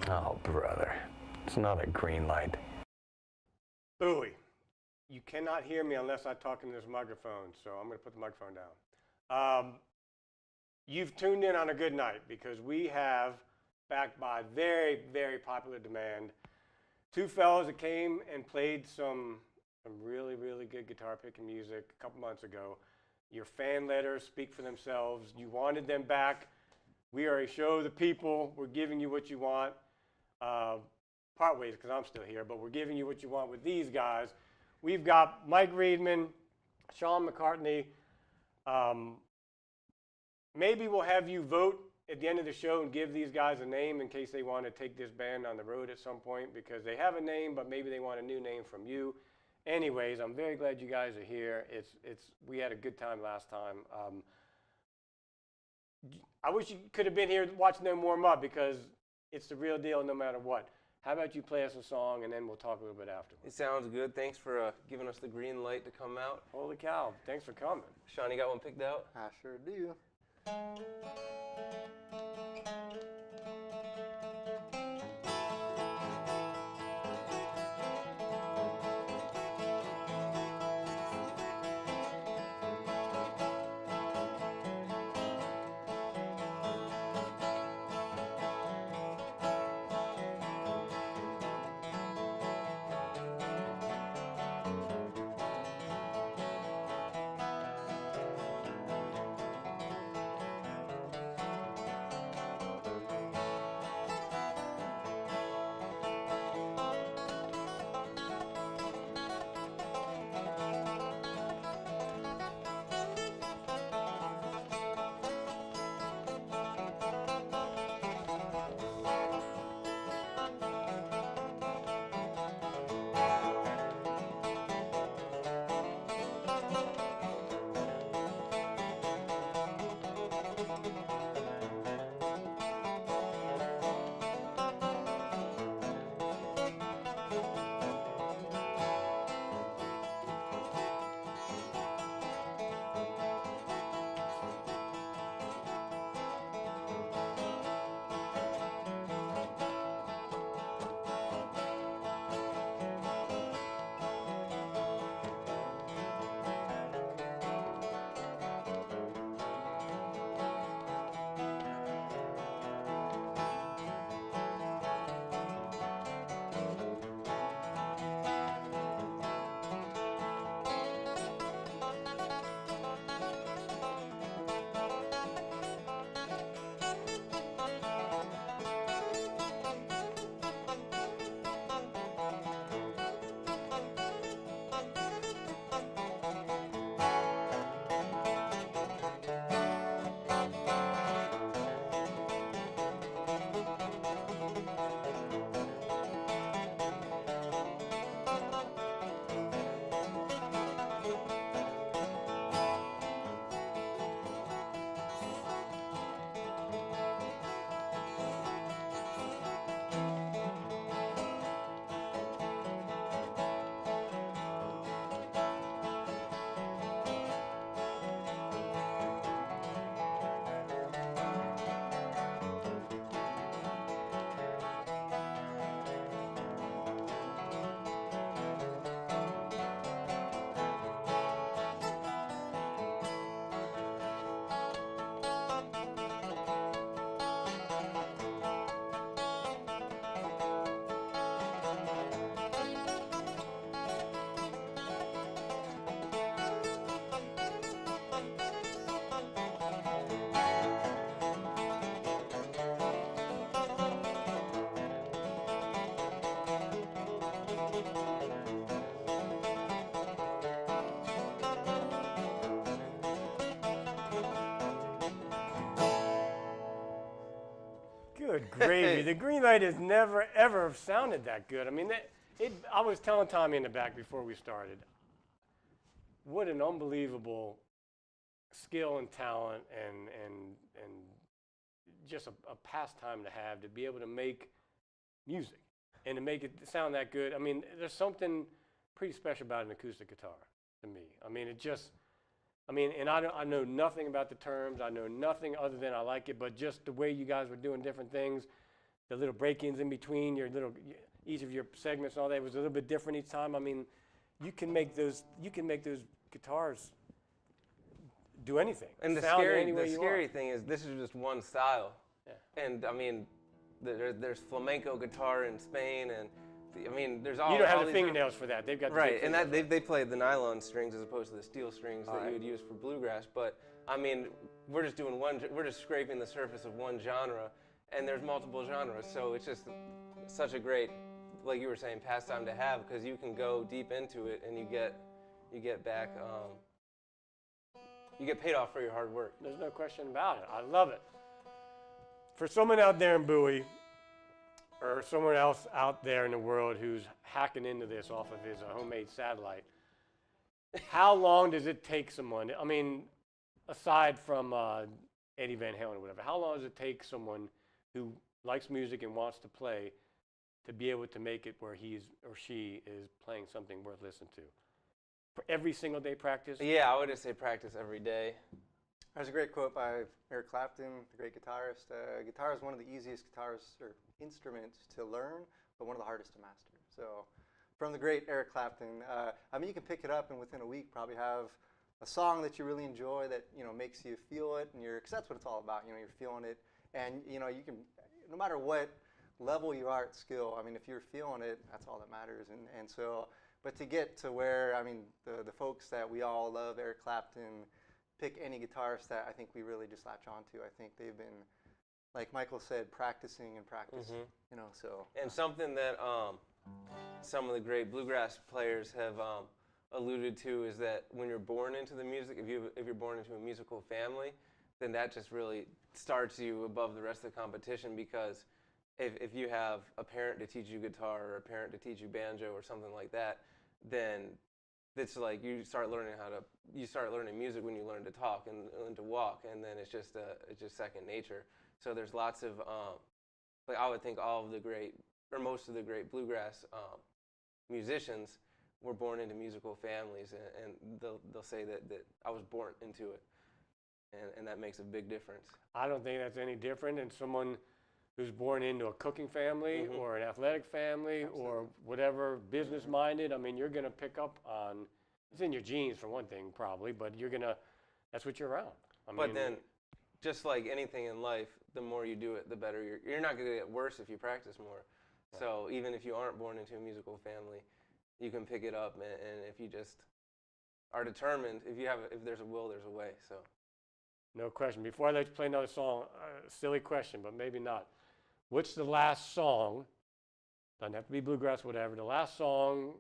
Oh, brother. It's not a green light. Bowie, you cannot hear me unless I talk into this microphone, so I'm going to put the microphone down. You've tuned in on a good night because we have, backed by very, very popular demand, two fellows that came and played some really, really good guitar picking music a couple months ago. Your fan letters speak for themselves. You wanted them back. We are a show of the people. We're giving you what you want. Part ways because I'm still here, but we're giving you what you want with these guys. We've got Mike Reedman, Sean McCartney. Maybe we'll have you vote at the end of the show and give these guys a name in case they want to take this band on the road at some point because they have a name, but maybe they want a new name from you. Anyways, I'm very glad you guys are here. We had a good time last time. I wish you could have been here watching them warm up because it's the real deal no matter what. How about you play us a song and then we'll talk a little bit afterwards. It sounds good. Thanks for giving us the green light to come out. Holy cow, thanks for coming. Sean, you got one picked out? I sure do. Good gravy. The green light has never, ever sounded that good. I mean, I was telling Tommy in the back before we started, what an unbelievable skill and talent and just a pastime to have to be able to make music and to make it sound that good. I mean, there's something pretty special about an acoustic guitar to me. I mean, and I know nothing about the terms. I know nothing other than I like it, but just the way you guys were doing different things, the little break-ins in between each of your segments and all that was a little bit different each time. I mean, you can make those guitars do anything. And the scary thing is this is just one style. Yeah. And I mean, there's flamenco guitar in Spain, and I mean, there's all. You don't have the fingernails for that. They've got the right, and that they played the nylon strings as opposed to the steel strings that you would use for bluegrass. But I mean, we're just doing we're just scraping the surface of one genre, and there's multiple genres. So it's just such a great, like you were saying, pastime to have, because you can go deep into it and you get back. You get paid off for your hard work. There's no question about it. I love it. For someone out there in Bowie, or someone else out there in the world who's hacking into this off of his homemade satellite, how long does it take someone, I mean, aside from Eddie Van Halen or whatever, how long does it take someone who likes music and wants to play to be able to make it where he or she is playing something worth listening to? For every single day practice? Yeah, I would just say practice every day. There's a great quote by Eric Clapton, the great guitarist. Guitar is one of the easiest guitars or instruments to learn, but one of the hardest to master. So, from the great Eric Clapton, I mean, you can pick it up and within a week probably have a song that you really enjoy that makes you feel it, and because that's what it's all about. You're feeling it, and you can, no matter what level you are at skill. I mean, if you're feeling it, that's all that matters. And so, but to get to where, I mean, the folks that we all love, Eric Clapton. Pick any guitarist that I think we really just latch on to. I think they've been, like Michael said, practicing and practicing. So. And something that some of the great bluegrass players have alluded to is that when you're born into the music, if you're born into a musical family, then that just really starts you above the rest of the competition, because if you have a parent to teach you guitar or a parent to teach you banjo or something like that, then it's like you start learning music when you learn to talk and to walk, and then it's just second nature. So there's lots of like I would think all of the great, or most of the great bluegrass musicians were born into musical families, and they'll say that I was born into it, and that makes a big difference. I don't think that's any different than someone who's born into a cooking family or an athletic family or whatever, business-minded. I mean, you're going to pick up on, it's in your genes for one thing probably, but that's what you're around. But then, just like anything in life, the more you do it, the better you're not going to get worse if you practice more. Right. So even if you aren't born into a musical family, you can pick it up, and if you just are determined, if there's a will, there's a way. So. No question. Before I let you play another song, silly question, but maybe not. What's the last song, doesn't have to be bluegrass, whatever, the last song,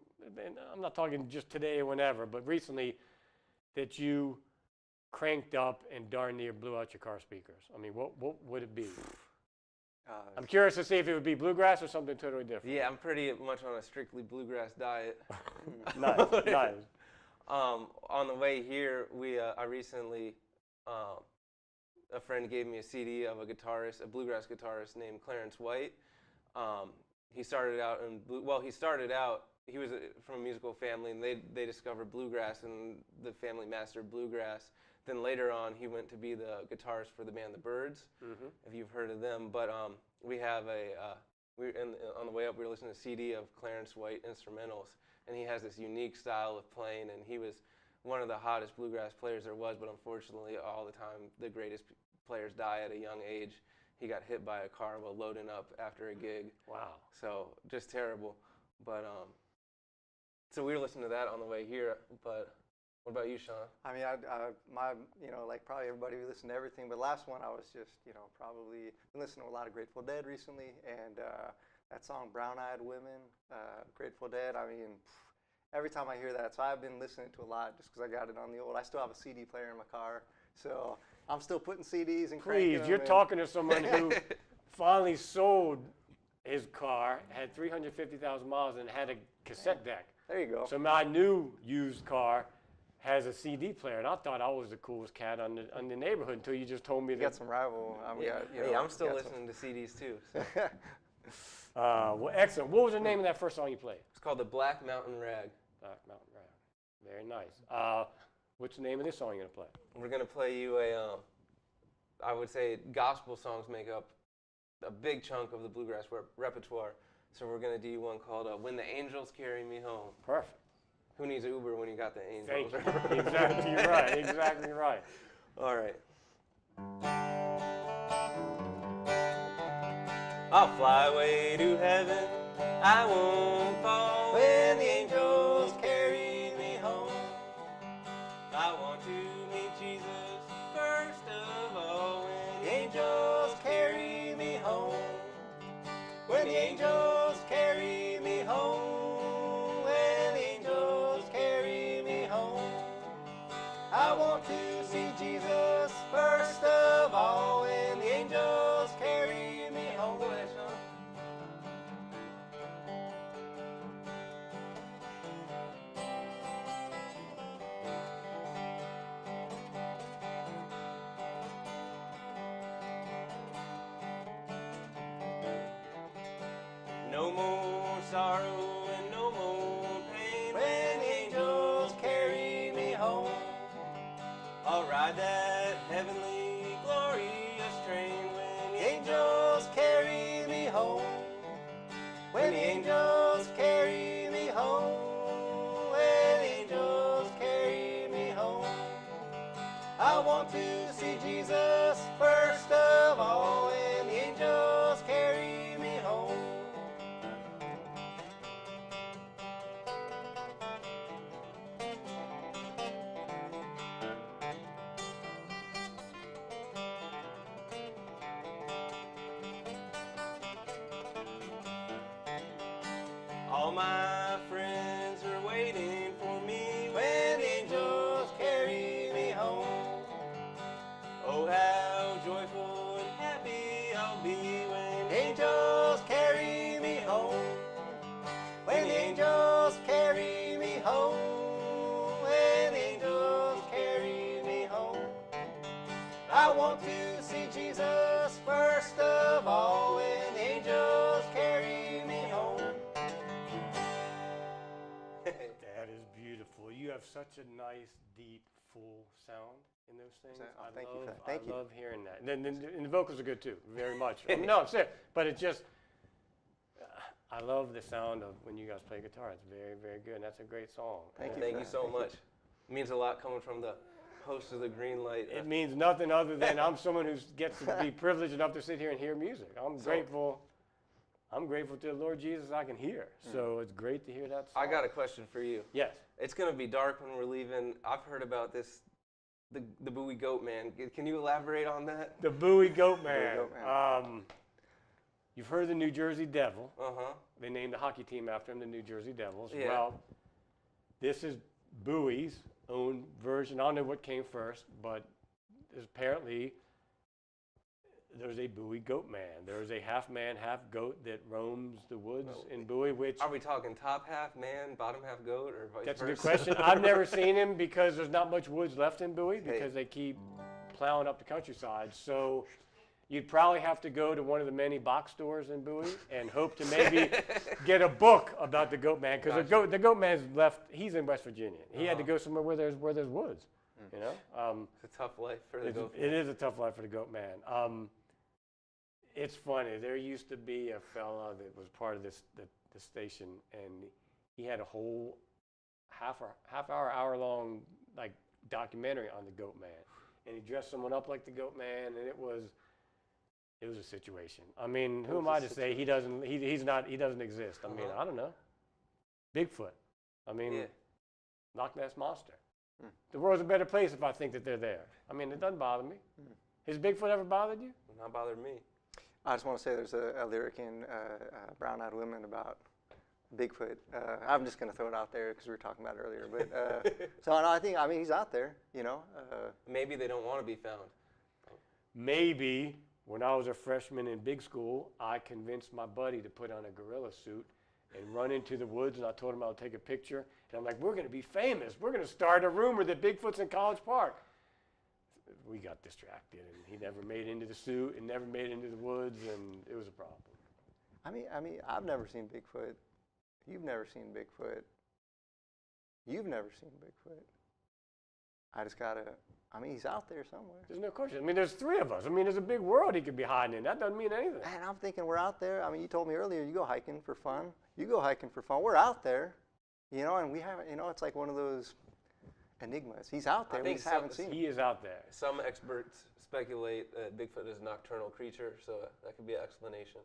and I'm not talking just today or whenever, but recently, that you cranked up and darn near blew out your car speakers? I mean, what would it be? I'm curious to see if it would be bluegrass or something totally different. Yeah, I'm pretty much on a strictly bluegrass diet. Nice. On the way here, I recently... a friend gave me a CD of a bluegrass guitarist named Clarence White. He started out he was from a musical family, and they discovered bluegrass, and the family mastered bluegrass. Then later on, he went to be the guitarist for the band The Byrds, if you've heard of them. But we have on the way up, we were listening to a CD of Clarence White instrumentals, and he has this unique style of playing, and he was one of the hottest bluegrass players there was, but unfortunately, all the time, the greatest players die at a young age. He got hit by a car while loading up after a gig. Wow. So just terrible. But so we were listening to that on the way here. But what about you, Sean? I mean, like probably everybody, we listen to everything. But last one, I was just, probably been listening to a lot of Grateful Dead recently, and that song "Brown Eyed Women," Grateful Dead. I mean. Every time I hear that, so I've been listening to a lot just because I got it on the old. I still have a CD player in my car, so I'm still putting CDs and cranking them. You're talking to someone who finally sold his car, had 350,000 miles, and had a cassette deck. There you go. So my new used car has a CD player, and I thought I was the coolest cat on the neighborhood until you just told me that. You got some rival. I'm still listening to CDs too. So. Well, excellent. What was the name of that first song you played? It's called the Black Mountain Rag. Black Mountain Rag. Very nice. What's the name of this song you're going to play? We're going to play you I would say gospel songs make up a big chunk of the bluegrass repertoire. So we're gonna do one called "When the Angels Carry Me Home." Perfect. Who needs an Uber when you got the Thank Angels? you. Exactly right. Exactly right. All right. I'll fly away to heaven. I won't fall when the angels carry me home. I want to meet Jesus first of all when the angels carry me home. When the angels carry me home. When the angels carry me home. I want to see Jesus first of all when the angels carry me home. Go ahead, Sean. No more sorrow and no more pain when the angels carry me home. I'll ride that heavenly glorious train when the angels carry me home. When the angels carry me home. When the angels carry me home. I want to see Jesus first of all when the angels carry me home. All my friends are waiting for me when the angels carry me home. Oh, how joyful and happy I'll be when the angels carry me home. When the angels carry me home. When the angels carry me home. I want to see Jesus first of all when the angels carry me home. That is beautiful. You have such a nice, deep, full sound in those things. Thank you for that. Thank you. I love hearing that. And the vocals are good too, very much. I mean, no, I'm serious. But it's just, I love the sound of when you guys play guitar. It's very, very good. And that's a great song. Thank you so much. It means a lot coming from the host of the Green Light. It means nothing other than I'm someone who gets to be privileged enough to sit here and hear music. I'm grateful. I'm grateful to the Lord Jesus I can hear. So it's great to hear that song. I got a question for you. Yes. It's going to be dark when we're leaving. I've heard about this, the Bowie Goat Man. Can you elaborate on that? The Bowie Goat Man. Bowie Goat Man. You've heard of the New Jersey Devil. Uh-huh. They named the hockey team after him, the New Jersey Devils. Yeah. Well, this is Bowie's own version. I don't know what came first, but apparently there's a Bowie Goat Man. There's a half man, half goat that roams the woods in Bowie, which... Are we talking top half man, bottom half goat, or vice That's versa? a good question. I've never seen him because there's not much woods left in Bowie because they keep plowing up the countryside. So you'd probably have to go to one of the many box stores in Bowie and hope to maybe get a book about the Goat Man because the Goat Man's left. He's in West Virginia. He had to go somewhere where there's woods. You know, It's a tough life for the goat. it is a tough life for the Goat Man. It's funny. There used to be a fella that was part of the station, and he had a whole half hour long like documentary on the Goat Man, and he dressed someone up like the Goat Man, and it was a situation. I mean, who am I to say he doesn't exist? I mean, I don't know. Bigfoot. I mean, Loch Ness Monster. The world's a better place if I think that they're there. I mean, it doesn't bother me. Has Bigfoot ever bothered you? Not bothered me. I just want to say there's a lyric in Brown Eyed Women about Bigfoot. I'm just going to throw it out there because we were talking about it earlier. But so no, I mean, he's out there, you know. Maybe they don't want to be found. Maybe when I was a freshman in big school, I convinced my buddy to put on a gorilla suit and run into the woods, and I told him I would take a picture. And I'm like, we're going to be famous. We're going to start a rumor that Bigfoot's in College Park. We got distracted, and he never made it into the suit and never made it into the woods, and it was a problem. I mean, I've never seen Bigfoot. You've never seen Bigfoot. You've never seen Bigfoot. I just gotta. I mean, he's out there somewhere. There's no question. I mean, there's three of us. I mean, there's a big world he could be hiding in. That doesn't mean anything. And I'm thinking we're out there. I mean, you told me earlier you go hiking for fun. You go hiking for fun. We're out there, you know, and we haven't. You know, it's like one of those enigmas. He's out there. We just haven't seen him. He is out there. Some experts speculate that Bigfoot is a nocturnal creature, so that could be an explanation.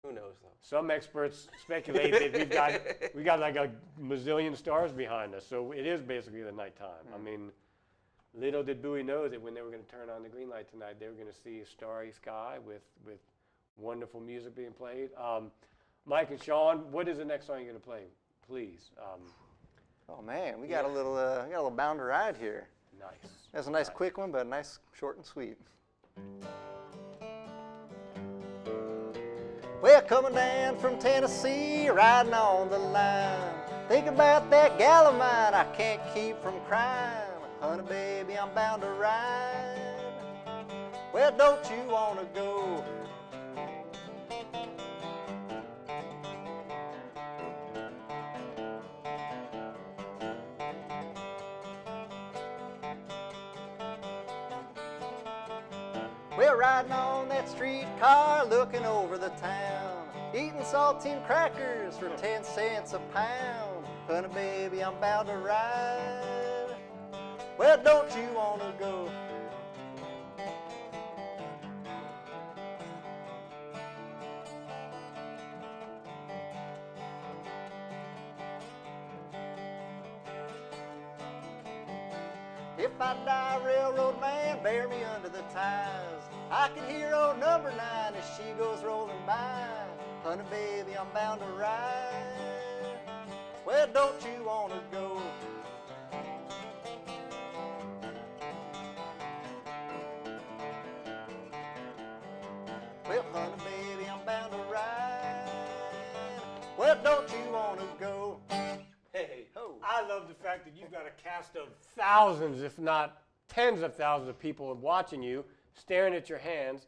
Who knows, though? Some experts speculate that we got like a mazillion stars behind us, so it is basically the nighttime. I mean, little did Bowie know that when they were going to turn on the green light tonight, they were going to see a starry sky with wonderful music being played. Mike and Sean, what is the next song you're going to play, please? Oh man, we got a little bound to ride here. Nice. That's a nice quick one, but nice, short and sweet. Well, coming down from Tennessee, riding on the line. Think about that gal of mine, I can't keep from crying. Honey, baby, I'm bound to ride. Well, don't you want to go? Well, riding on that streetcar, looking over the town, eating saltine crackers for 10 cents a pound. Honey, baby, I'm bound to ride. Well, don't you want to go? If I die, railroad man, bear me under the ties. I can hear old number 9 as she goes rolling by. Honey, baby, I'm bound to ride. Well, don't you want to go? Well, honey, baby, I'm bound to ride. Well, don't you want to go? Hey, I love the fact that you've got a cast of thousands, if not tens of thousands of people watching you, staring at your hands,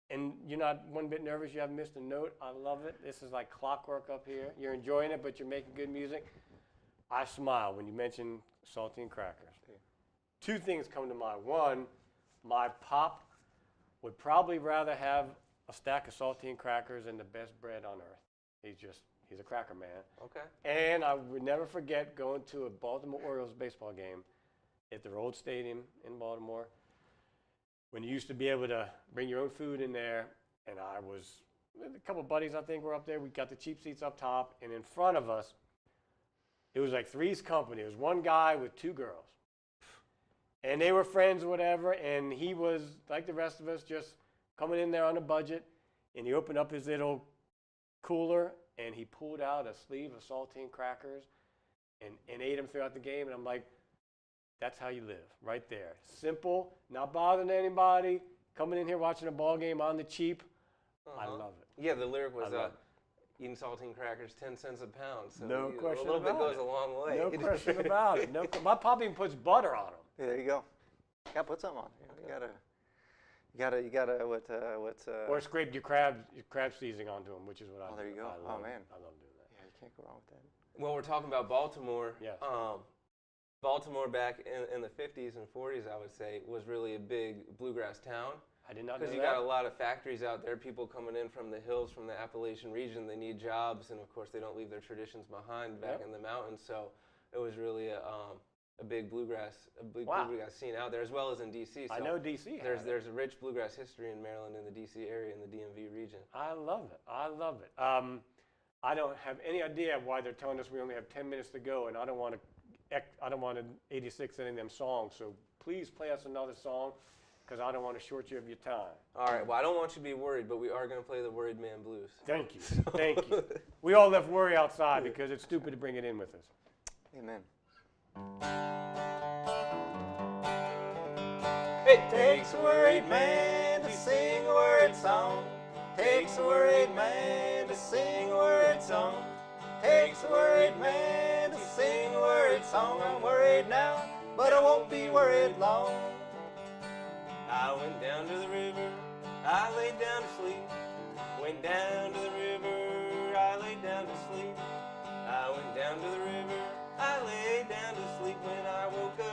and you're not one bit nervous. You haven't missed a note. I love it. This is like clockwork up here. You're enjoying it, but you're making good music. I smile when you mention saltine crackers. Two things come to mind. One, my pop would probably rather have a stack of saltine crackers than the best bread on earth. He's a cracker man. Okay. And I would never forget going to a Baltimore Orioles baseball game at their old stadium in Baltimore when you used to be able to bring your own food in there. And I was, a couple of buddies I think were up there. We got the cheap seats up top. And in front of us, it was like Three's Company. It was one guy with two girls. And they were friends or whatever. And he was, like the rest of us, just coming in there on a budget. And he opened up his little cooler and he pulled out a sleeve of saltine crackers and ate them throughout the game. And I'm like, that's how you live, right there. Simple, not bothering anybody, coming in here watching a ball game on the cheap. I love it. Yeah, the lyric was eating saltine crackers 10 cents a pound. So no question about it. A little bit goes a long way. No question about it. My pop even puts butter on them. Yeah, there you go. Gotta put something on. You gotta what's or scrape your crab seasoning onto them, which is what I do. Oh, there you go. I love, man, I love doing that. Yeah, you can't go wrong with that. Well, we're talking about Baltimore. Yes. Baltimore back in the 50s and 40s, I would say, was really a big bluegrass town. I did not know that. Because you got a lot of factories out there, people coming in from the hills, from the Appalachian region. They need jobs, and of course, they don't leave their traditions behind back in the mountains. So it was really a big bluegrass scene out there, as well as in D.C. So I know D.C. There's a rich bluegrass history in Maryland, in the D.C. area, in the DMV region. I love it. I love it. I don't have any idea why they're telling us we only have 10 minutes to go, and I don't want to 86 any of them songs. So please play us another song, because I don't want to short you of your time. All right. Well, I don't want you to be worried, but we are going to play the Worried Man Blues. Thank you. Thank you. We all left worry outside because it's stupid to bring it in with us. Amen. It takes a worried man to sing a word song. Takes a worried man to sing a word song. Takes a worried man to sing a word song. I'm worried now, but I won't be worried long. I went down to the river, I laid down to sleep. Went down to the river, I laid down to sleep. I went down to the river, I laid down to sleep. When I woke up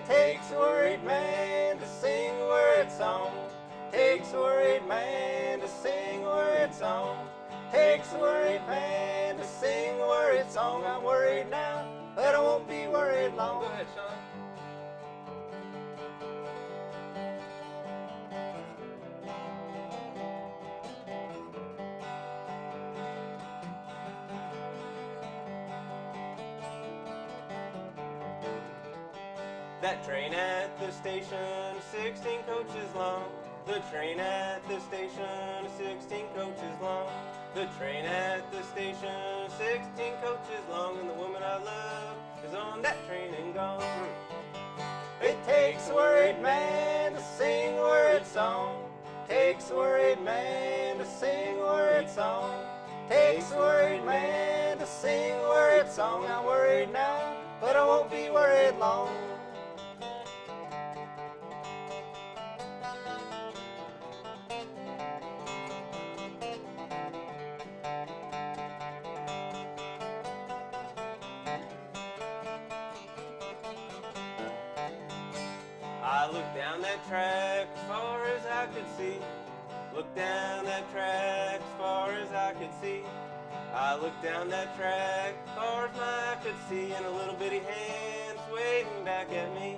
takes a worried man to sing a worried song. Takes a worried man to sing a worried song. Takes a worried man to sing a worried song. I'm worried now, but I won't be worried long. Go ahead, Sean. That train at the station, 16 coaches long. The train at the station, 16 coaches long. The train at the station, 16 coaches long. And the woman I love is on that train and gone. It takes a worried man to sing a worried song. Takes a worried man to sing a worried song. Takes a worried man to sing a worried song. I'm worried now, but I won't be worried long. I looked down that track as far as I could see. Looked down that track as far as I could see. I looked down that track as far as my eye could see, and a little bitty hand's waving back at me.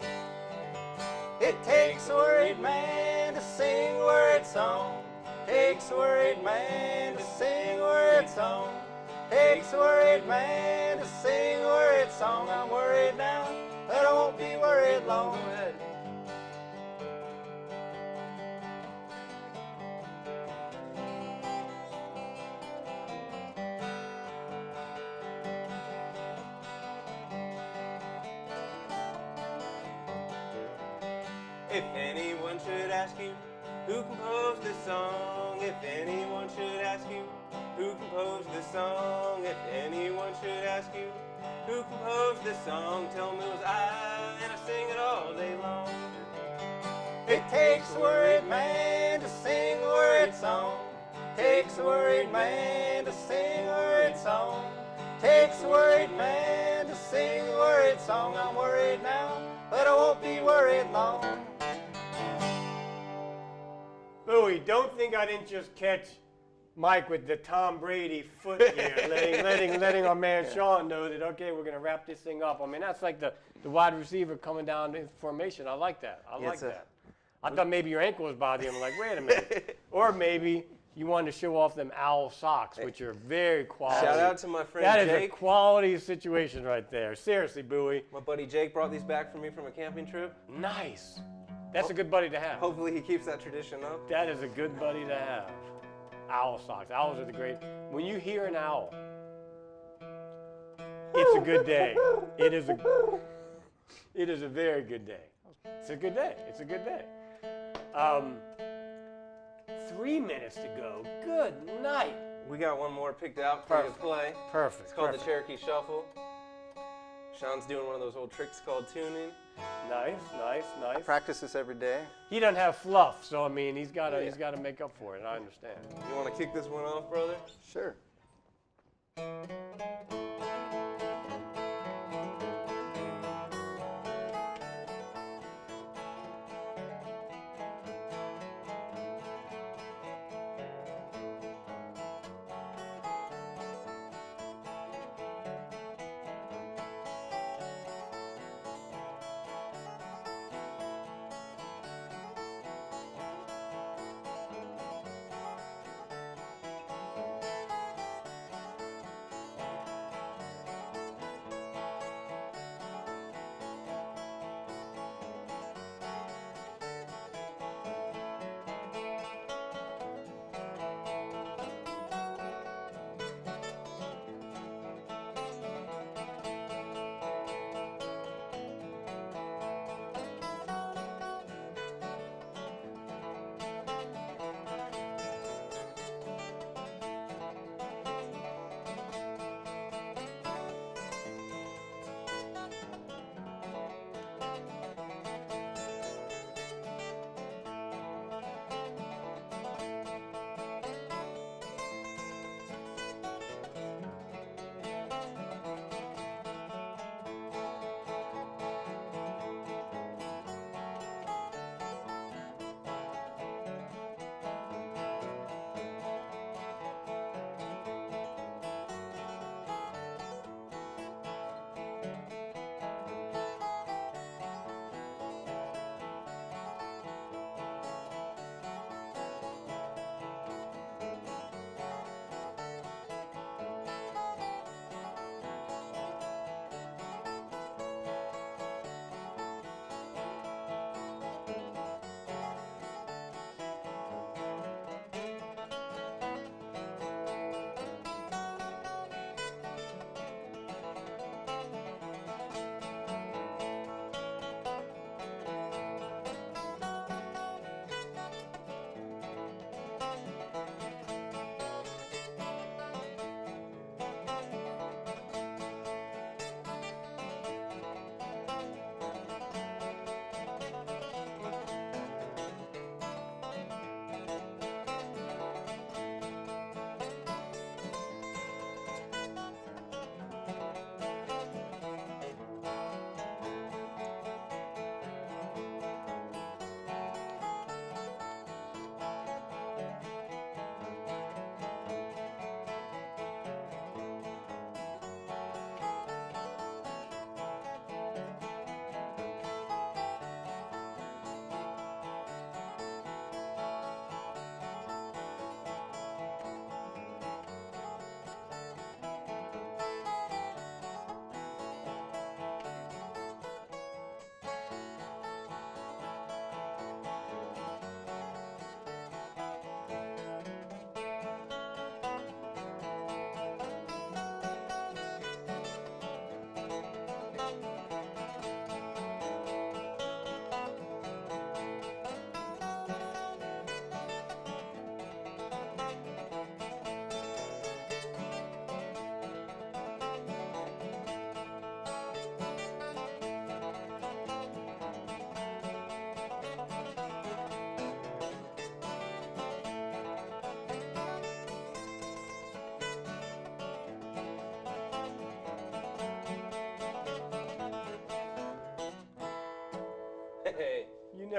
It takes a worried man to sing a worried song. Takes a worried man to sing a worried song. Takes a worried man to sing a worried song. I'm worried now, but I won't be worried long. Go ahead. If anyone should ask you who composed this song, if anyone should ask you who composed this song, if anyone should ask you who composed this song, tell them it was I, and I sing it all day long. It takes a worried man to sing a worried song. Takes a worried man to sing a worried song. Takes a worried man to sing a worried song. I'm worried now, but I won't be worried long. Bowie, don't think I didn't just catch Mike with the Tom Brady foot here, letting our man Sean know that, okay, we're going to wrap this thing up. I mean, that's like the wide receiver coming down in formation. I like that. I like that. I thought maybe your ankle was bothering you. I'm like, wait a minute. Or maybe you wanted to show off them owl socks, which are very quality. Shout out to my friend Jake. Jake. That is a quality situation right there. Seriously, Bowie. My buddy Jake brought these back for me from a camping trip. Nice. That's a good buddy to have. Hopefully he keeps that tradition up. That is a good buddy to have. Owl socks. Owls are the great. When you hear an owl, it's a good day. It is a very good day. It's a good day. It's a good day. 3 minutes to go. Good night. We got one more picked out for you to play. Perfect. It's called the Cherokee Shuffle. Sean's doing one of those old tricks called tuning. Nice. I practice this every day. He doesn't have fluff, so I mean, he's got to make up for it. I understand. You want to kick this one off, brother? Sure.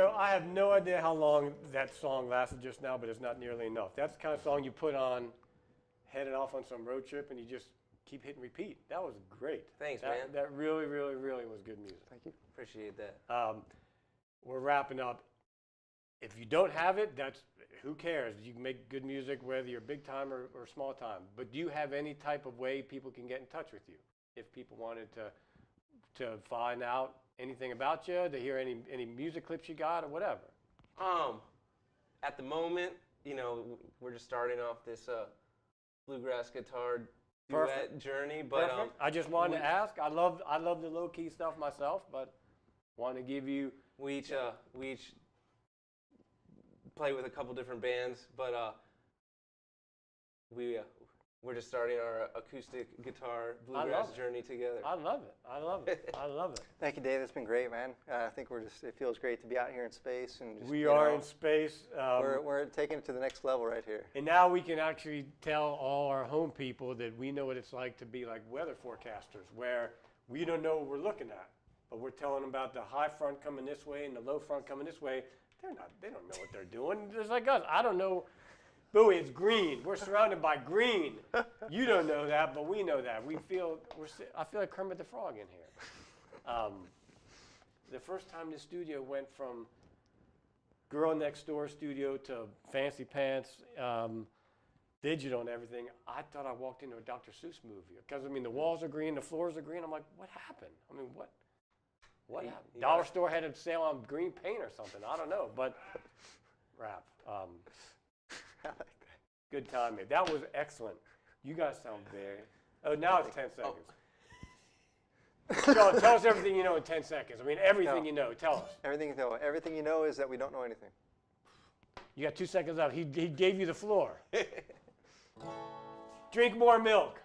know, I have no idea how long that song lasted just now, but it's not nearly enough. That's the kind of song you put on, headed off on some road trip, and you just keep hitting repeat. That was great. Thanks, man. man. That really, really, really was good music. Thank you. Appreciate that. We're wrapping up. If you don't have it, who cares? You can make good music whether you're big time or small time. But do you have any type of way people can get in touch with you? If people wanted to find out anything about you, to hear any music clips you got or whatever. At the moment, you know, we're just starting off this bluegrass guitar duet journey. But I just wanted to ask. I love the low key stuff myself, but want to give you. We each play with a couple different bands, but we're just starting our acoustic guitar bluegrass journey together. I love it. I love it. I love it. Thank you, Dave. It's been great, man. I think it feels great to be out here in space. And just, we are in space. We're taking it to the next level right here. And now we can actually tell all our home people that we know what it's like to be like weather forecasters, where we don't know what we're looking at, but we're telling them about the high front coming this way and the low front coming this way. They don't know what they're doing. Just like us. I don't know. Bowie, it's green. We're surrounded by green. You don't know that, but we know that. I feel like Kermit the Frog in here. The first time the studio went from girl next door studio to fancy pants, digital and everything, I thought I walked into a Dr. Seuss movie. Because, I mean, the walls are green, the floors are green. I'm like, what happened? I mean, what happened? Dollar store had a sale on green paint or something. I don't know, but rap. I like that. Good timing. That was excellent. You guys sound very. Oh, now it's 10 seconds. Joe, tell us everything you know in 10 seconds. I mean, everything you know. Tell us. Everything you know. Everything you know is that we don't know anything. You got 2 seconds left. He gave you the floor. Drink more milk.